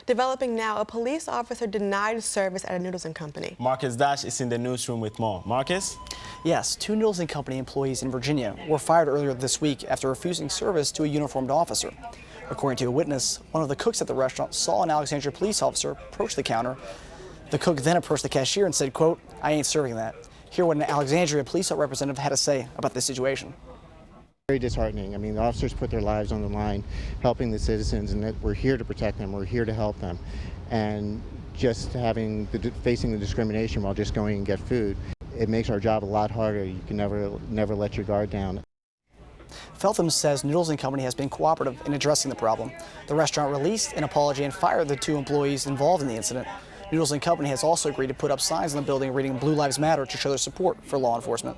Developing now, a police officer denied service at a Noodles & Company. Marcus Dash is in the newsroom with more. Marcus? Yes, 2 Noodles & Company employees in Virginia were fired earlier this week after refusing service to a uniformed officer. According to a witness, one of the cooks at the restaurant saw an Alexandria police officer approach the counter. The cook then approached the cashier and said, quote, "I ain't serving that." Hear what an Alexandria police representative had to say about this situation. Very disheartening. I mean, the officers put their lives on the line helping the citizens, and that we're here to protect them, we're here to help them. And just facing the discrimination while just going and get food, it makes our job a lot harder. You can never let your guard down. Feltham says Noodles & Company has been cooperative in addressing the problem. The restaurant released an apology and fired the 2 employees involved in the incident. Noodles & Company has also agreed to put up signs in the building reading "Blue Lives Matter" to show their support for law enforcement.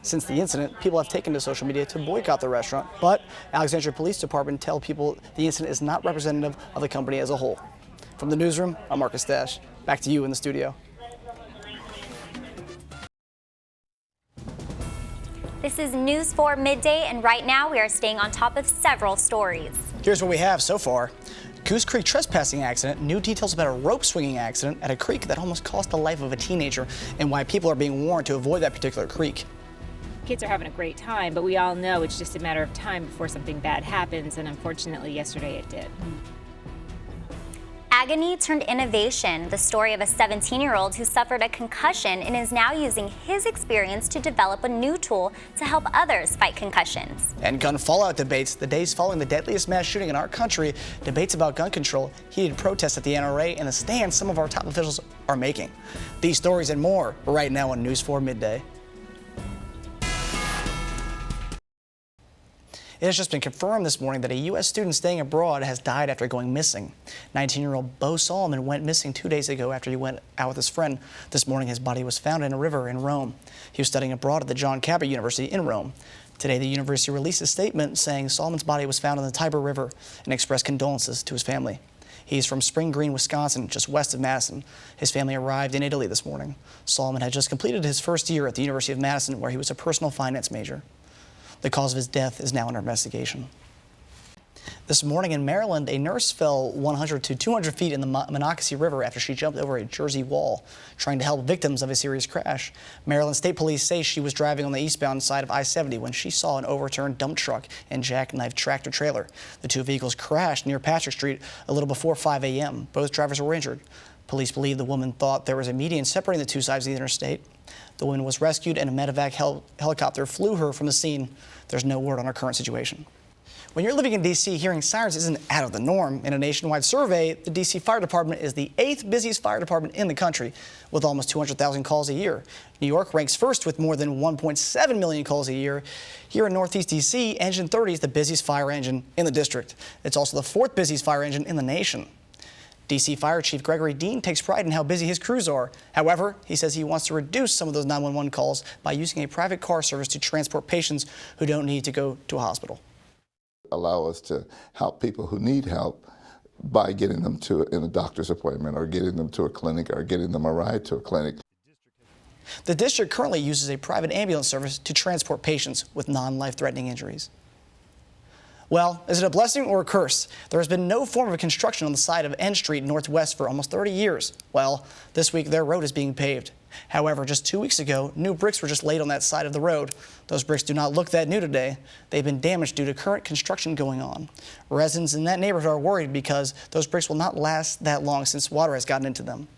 Since the incident, people have taken to social media to boycott the restaurant, but Alexandria Police Department tell people the incident is not representative of the company as a whole. From the newsroom, I'm Marcus Dash. Back to you in the studio. This is News 4 Midday, and right now we are staying on top of several stories. Here's what we have so far. Goose Creek trespassing accident, new details about a rope swinging accident at a creek that almost cost the life of a teenager, and why people are being warned to avoid that particular creek. Kids are having a great time, but we all know it's just a matter of time before something bad happens, and unfortunately yesterday it did. Agony turned innovation, the story of a 17-year-old who suffered a concussion and is now using his experience to develop a new tool to help others fight concussions. And gun fallout debates, the days following the deadliest mass shooting in our country, debates about gun control, heated protests at the NRA, and the stand some of our top officials are making. These stories and more right now on News 4 Midday. It has just been confirmed this morning that a U.S. student staying abroad has died after going missing. 19-year-old Bo Solomon went missing 2 days ago after he went out with his friend. This morning, his body was found in a river in Rome. He was studying abroad at the John Cabot University in Rome. Today, the university released a statement saying Solomon's body was found in the Tiber River and expressed condolences to his family. He's from Spring Green, Wisconsin, just west of Madison. His family arrived in Italy this morning. Solomon had just completed his first year at the University of Madison, where he was a personal finance major. The cause of his death is now under investigation. This morning in Maryland, a nurse fell 100 to 200 feet in the Monocacy River after she jumped over a Jersey wall, trying to help victims of a serious crash. Maryland State Police say she was driving on the eastbound side of I-70 when she saw an overturned dump truck and jackknife tractor trailer. The 2 vehicles crashed near Patrick Street a little before 5 a.m. Both drivers were injured. Police believe the woman thought there was a median separating the 2 sides of the interstate. The woman was rescued and a medevac helicopter flew her from the scene. There's no word on her current situation. When you're living in D.C., hearing sirens isn't out of the norm. In a nationwide survey, the D.C. Fire Department is the 8th busiest fire department in the country, with almost 200,000 calls a year. New York ranks first with more than 1.7 million calls a year. Here in Northeast D.C., Engine 30 is the busiest fire engine in the district. It's also the 4th busiest fire engine in the nation. D.C. Fire Chief Gregory Dean takes pride in how busy his crews are. However, he says he wants to reduce some of those 911 calls by using a private car service to transport patients who don't need to go to a hospital. Allow us to help people who need help by getting them to a doctor's appointment or getting them to a clinic or getting them a ride to a clinic. The district currently uses a private ambulance service to transport patients with non-life-threatening injuries. Well, is it a blessing or a curse? There has been no form of construction on the side of N Street Northwest for almost 30 years. Well, this week their road is being paved. However, just 2 weeks ago, new bricks were just laid on that side of the road. Those bricks do not look that new today. They've been damaged due to current construction going on. Residents in that neighborhood are worried because those bricks will not last that long since water has gotten into them.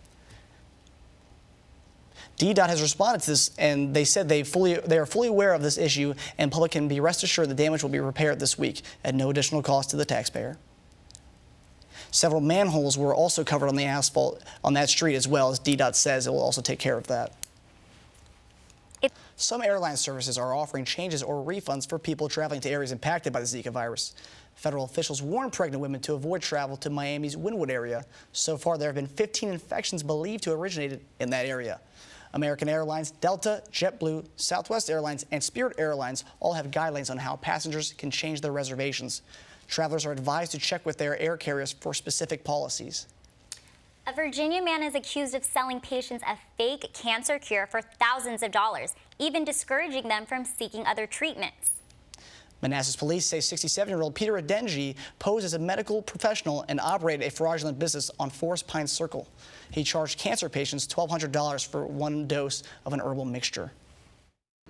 DDOT has responded to this, and they said they are fully aware of this issue, and public can be rest assured the damage will be repaired this week at no additional cost to the taxpayer. Several manholes were also covered on the asphalt on that street as well, as DDOT says it will also take care of that. Some airline services are offering changes or refunds for people traveling to areas impacted by the Zika virus. Federal officials warn pregnant women to avoid travel to Miami's Wynwood area. So far, there have been 15 infections believed to have originated in that area. American Airlines, Delta, JetBlue, Southwest Airlines, and Spirit Airlines all have guidelines on how passengers can change their reservations. Travelers are advised to check with their air carriers for specific policies. A Virginia man is accused of selling patients a fake cancer cure for thousands of dollars, even discouraging them from seeking other treatments. Manassas police say 67-year-old Peter Adenji posed as a medical professional and operated a fraudulent business on Forest Pine Circle. He charged cancer patients $1,200 for one dose of an herbal mixture.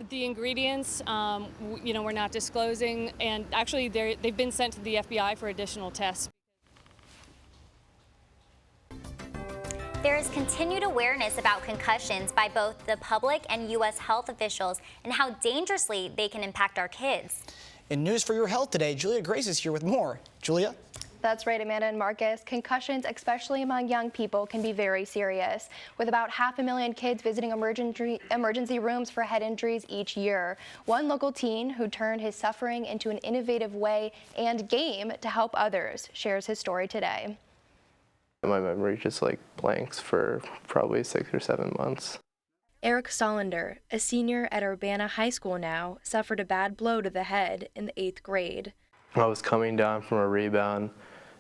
The ingredients, we're not disclosing, and actually they've been sent to the FBI for additional tests. There is continued awareness about concussions by both the public and U.S. health officials and how dangerously they can impact our kids. In News for Your Health today, Julia Grace is here with more. Julia? That's right, Amanda and Marcus. Concussions, especially among young people, can be very serious, with about 500,000 kids visiting emergency rooms for head injuries each year. One local teen who turned his suffering into an innovative way and game to help others shares his story today. My memory just blanks for probably 6 or 7 months. Eric Sollander, a senior at Urbana High School now, suffered a bad blow to the head in the 8th grade. I was coming down from a rebound,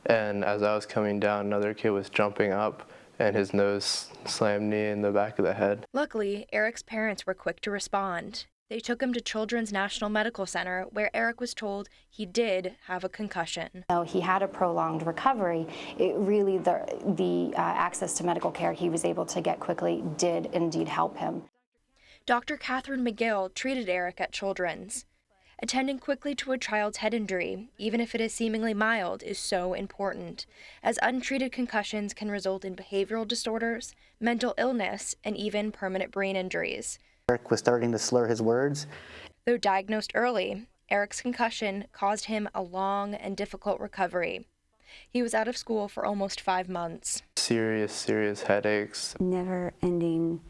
and as I was coming down, another kid was jumping up, and his nose slammed me in the back of the head. Luckily, Eric's parents were quick to respond. They took him to Children's National Medical Center, where Eric was told he did have a concussion. He had a prolonged recovery. The access to medical care he was able to get quickly did indeed help him. Dr. Catherine McGill treated Eric at Children's. Attending quickly to a child's head injury, even if it is seemingly mild, is so important, as untreated concussions can result in behavioral disorders, mental illness, and even permanent brain injuries. Eric was starting to slur his words. Though diagnosed early, Eric's concussion caused him a long and difficult recovery. He was out of school for almost 5 months. Serious headaches. Never-ending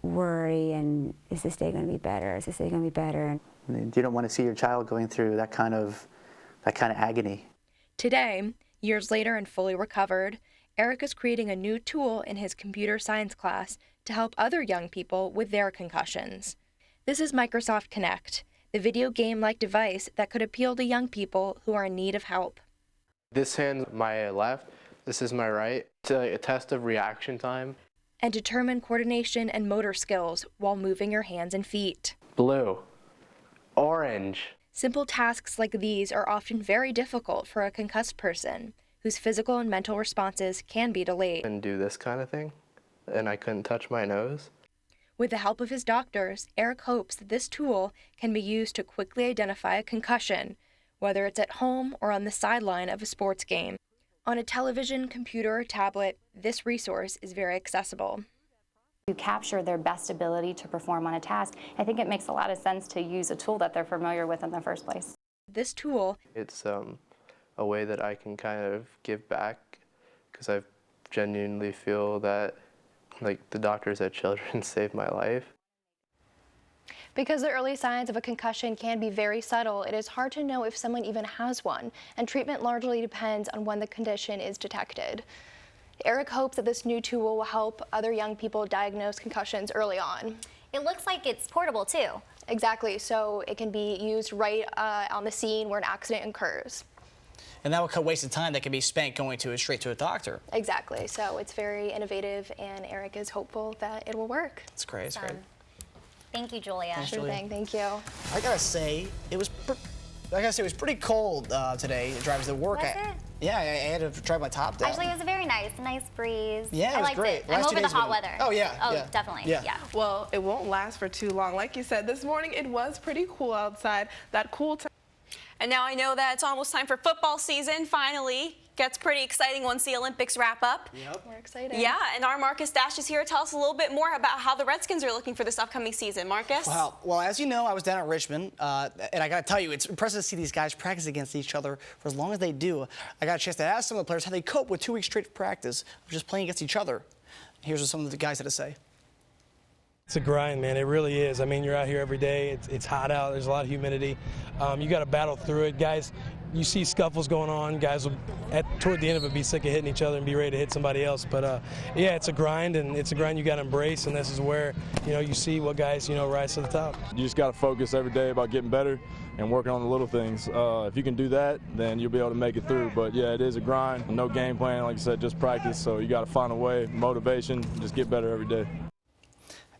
worry, and is this day going to be better? Is this day going to be better? You don't want to see your child going through that kind of agony. Today, years later and fully recovered, Eric is creating a new tool in his computer science class to help other young people with their concussions. This is Microsoft Kinect, the video game-like device that could appeal to young people who are in need of help. This hand's my left, this is my right. It's a test of reaction time. And determine coordination and motor skills while moving your hands and feet. Blue. Orange. Simple tasks like these are often very difficult for a concussed person, whose physical and mental responses can be delayed. And do this kind of thing, and I couldn't touch my nose. With the help of his doctors, Eric hopes that this tool can be used to quickly identify a concussion, whether it's at home or on the sideline of a sports game. On a television, computer, or tablet, this resource is very accessible. To capture their best ability to perform on a task, I think it makes a lot of sense to use a tool that they're familiar with in the first place. This tool, it's a way that I can kind of give back, because I genuinely feel that the doctors at Children's saved my life. Because the early signs of a concussion can be very subtle, it is hard to know if someone even has one, and treatment largely depends on when the condition is detected. Eric hopes that this new tool will help other young people diagnose concussions early on. It looks like it's portable too. Exactly, so it can be used right on the scene where an accident occurs. And that will cut wasted time that can be spent going straight to a doctor. Exactly, so it's very innovative, and Eric is hopeful that it will work. It's great, it's great. Thank you, Julia. Thanks, Sure thing, thank you. I gotta say, it was pretty cold today, driving to work. Was it? Yeah, I had to drive my top down. Actually, it was a very nice breeze. Yeah, I it was liked great. it. I'm over the hot weather. Oh, yeah. Oh, yeah. definitely. Yeah. Well, it won't last for too long. Like you said, this morning it was pretty cool outside. That cool time. And now I know that it's almost time for football season, finally. Gets pretty exciting once the Olympics wrap up. Yep. We're excited. Yeah, and our Marcus Dash is here to tell us a little bit more about how the Redskins are looking for this upcoming season. Marcus? Well, as you know, I was down at Richmond, and I got to tell you, it's impressive to see these guys practice against each other for as long as they do. I got a chance to ask some of the players how they cope with 2 weeks straight of practice of just playing against each other. Here's what some of the guys had to say. It's a grind, man. It really is. I mean, you're out here every day. It's hot out. There's a lot of humidity. You got to battle through it. Guys, you see scuffles going on. Guys will, toward the end of it, be sick of hitting each other and be ready to hit somebody else. But, yeah, it's a grind, and it's a grind you got to embrace, and this is where, you see what guys, rise to the top. You just got to focus every day about getting better and working on the little things. If you can do that, then you'll be able to make it through. But, yeah, it is a grind. No game plan, like I said, just practice. So you got to find a way, motivation, just get better every day.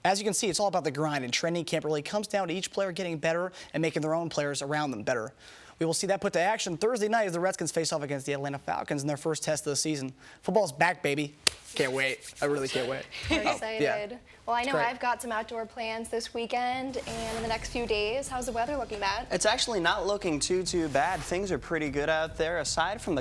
As you can see, it's all about the grind, and training camp really comes down to each player getting better and making their own players around them better. We will see that put to action Thursday night as the Redskins face off against the Atlanta Falcons in their first test of the season. Football's back, baby. Can't wait. I really can't wait. We're excited. Yeah. Well, I know great. I've got some outdoor plans this weekend and in the next few days. How's the weather looking, Matt? It's actually not looking too bad. Things are pretty good out there. Aside from the